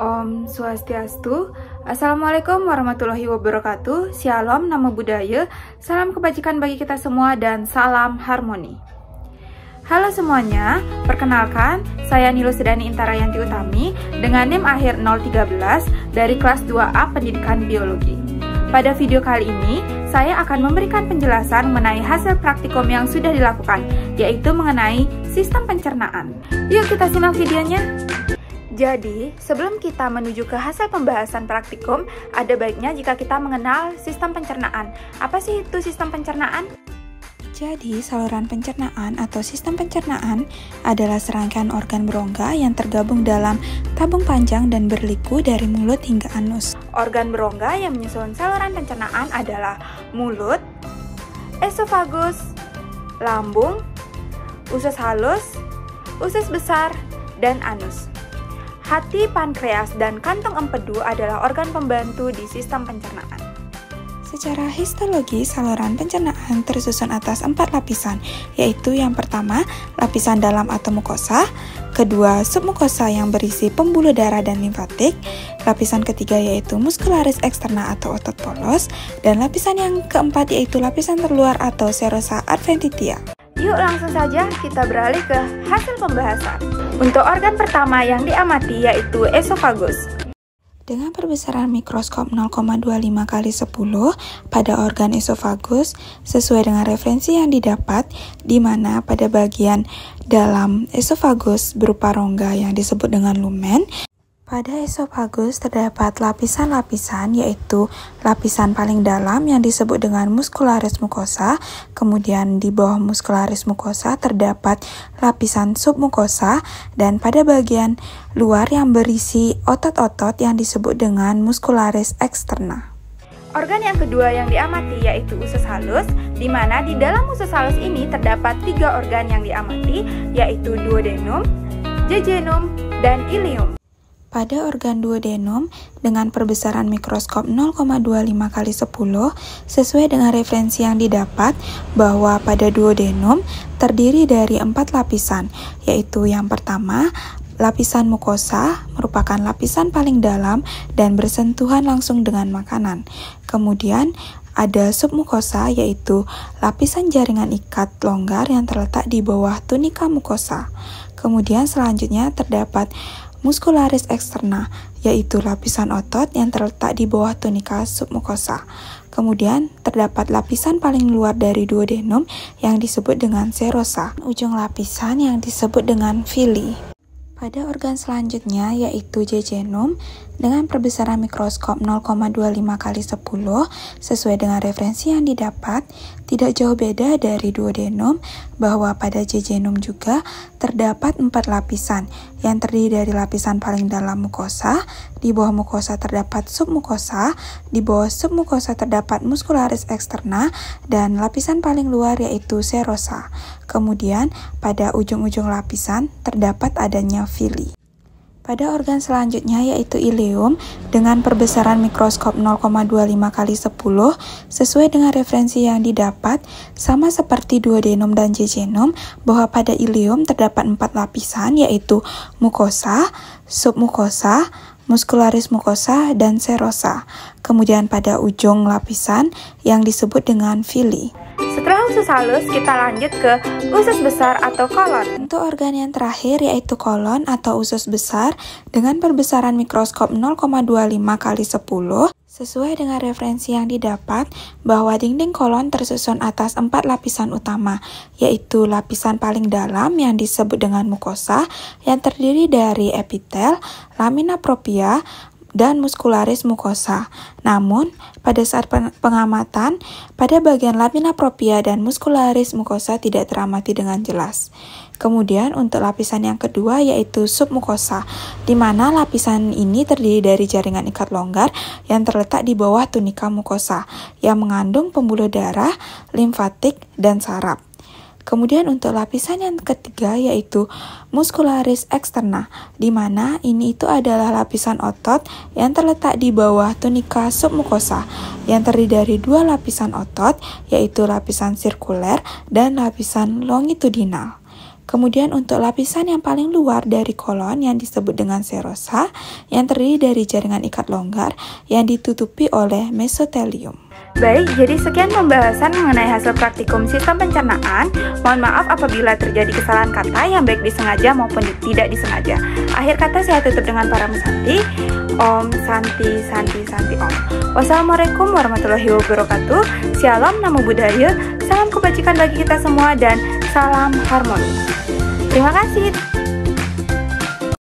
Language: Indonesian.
Om Swastiastu. Assalamualaikum warahmatullahi wabarakatuh. Shalom, nama budaya. Salam kebajikan bagi kita semua dan salam harmoni. Halo semuanya, perkenalkan saya Nilo Sedani Intarayanti Utami dengan NIM akhir 013 dari kelas 2A Pendidikan Biologi. Pada video kali ini, saya akan memberikan penjelasan mengenai hasil praktikum yang sudah dilakukan, yaitu mengenai sistem pencernaan. Yuk kita simak videonya. Jadi, sebelum kita menuju ke hasil pembahasan praktikum, ada baiknya jika kita mengenal sistem pencernaan. Apa sih itu sistem pencernaan? Jadi, saluran pencernaan atau sistem pencernaan adalah serangkaian organ berongga yang tergabung dalam tabung panjang dan berliku dari mulut hingga anus. Organ berongga yang menyusun saluran pencernaan adalah mulut, esofagus, lambung, usus halus, usus besar, dan anus. Hati, pankreas, dan kantong empedu adalah organ pembantu di sistem pencernaan. Secara histologi, saluran pencernaan tersusun atas 4 lapisan, yaitu yang pertama, lapisan dalam atau mukosa, kedua, submukosa yang berisi pembuluh darah dan limfatik, lapisan ketiga yaitu muscularis externa atau otot polos, dan lapisan yang keempat yaitu lapisan terluar atau serosa adventitia. Yuk langsung saja kita beralih ke hasil pembahasan. Untuk organ pertama yang diamati yaitu esofagus. Dengan perbesaran mikroskop 0,25 kali 10 pada organ esofagus sesuai dengan referensi yang didapat, di mana pada bagian dalam esofagus berupa rongga yang disebut dengan lumen. Pada esofagus terdapat lapisan-lapisan, yaitu lapisan paling dalam yang disebut dengan muscularis mucosa, kemudian di bawah muscularis mucosa terdapat lapisan submukosa, dan pada bagian luar yang berisi otot-otot yang disebut dengan muscularis externa. Organ yang kedua yang diamati yaitu usus halus, di mana di dalam usus halus ini terdapat 3 organ yang diamati, yaitu duodenum, jejunum, dan ileum. Pada organ duodenum dengan perbesaran mikroskop 0,25 kali 10 sesuai dengan referensi yang didapat bahwa pada duodenum terdiri dari 4 lapisan, yaitu yang pertama, lapisan mukosa merupakan lapisan paling dalam dan bersentuhan langsung dengan makanan. Kemudian ada submukosa, yaitu lapisan jaringan ikat longgar yang terletak di bawah tunika mukosa. Kemudian selanjutnya terdapat muscularis externa, yaitu lapisan otot yang terletak di bawah tunika submukosa. Kemudian terdapat lapisan paling luar dari duodenum yang disebut dengan serosa, ujung lapisan yang disebut dengan villi. Pada organ selanjutnya yaitu jejunum dengan perbesaran mikroskop 0,25 kali 10 sesuai dengan referensi yang didapat, tidak jauh beda dari duodenum bahwa pada jejunum juga terdapat 4 lapisan yang terdiri dari lapisan paling dalam mukosa, di bawah mukosa terdapat submukosa, di bawah submukosa terdapat muscularis externa, dan lapisan paling luar yaitu serosa. Kemudian pada ujung-ujung lapisan terdapat adanya villi. Pada organ selanjutnya yaitu ileum dengan perbesaran mikroskop 0,25 kali 10 sesuai dengan referensi yang didapat, sama seperti duodenum dan jejunum bahwa pada ileum terdapat 4 lapisan yaitu mukosa, submukosa, muscularis mucosa, dan serosa. Kemudian pada ujung lapisan yang disebut dengan villi. Setelah usus halus, kita lanjut ke usus besar atau kolon. Untuk organ yang terakhir yaitu kolon atau usus besar dengan perbesaran mikroskop 0,25 kali 10 sesuai dengan referensi yang didapat bahwa dinding kolon tersusun atas 4 lapisan utama, yaitu lapisan paling dalam yang disebut dengan mukosa yang terdiri dari epitel, lamina propria, dan muscularis mucosa. Namun, pada saat pengamatan, pada bagian lamina propria dan muscularis mucosa tidak teramati dengan jelas. Kemudian untuk lapisan yang kedua yaitu submukosa, di mana lapisan ini terdiri dari jaringan ikat longgar yang terletak di bawah tunika mukosa, yang mengandung pembuluh darah, limfatik, dan saraf. Kemudian untuk lapisan yang ketiga yaitu muscularis externa, di mana ini itu adalah lapisan otot yang terletak di bawah tunika submukosa yang terdiri dari 2 lapisan otot, yaitu lapisan sirkuler dan lapisan longitudinal. Kemudian untuk lapisan yang paling luar dari kolon yang disebut dengan serosa, yang terdiri dari jaringan ikat longgar yang ditutupi oleh mesotelium. Baik, jadi sekian pembahasan mengenai hasil praktikum sistem pencernaan. Mohon maaf apabila terjadi kesalahan kata yang baik disengaja maupun tidak disengaja. Akhir kata saya tutup dengan para mesanti. Om Santi Santi Santi Om. Wassalamualaikum warahmatullahi wabarakatuh. Shalom, namo buddhaya. Salam kebajikan bagi kita semua dan salam harmoni. Terima kasih.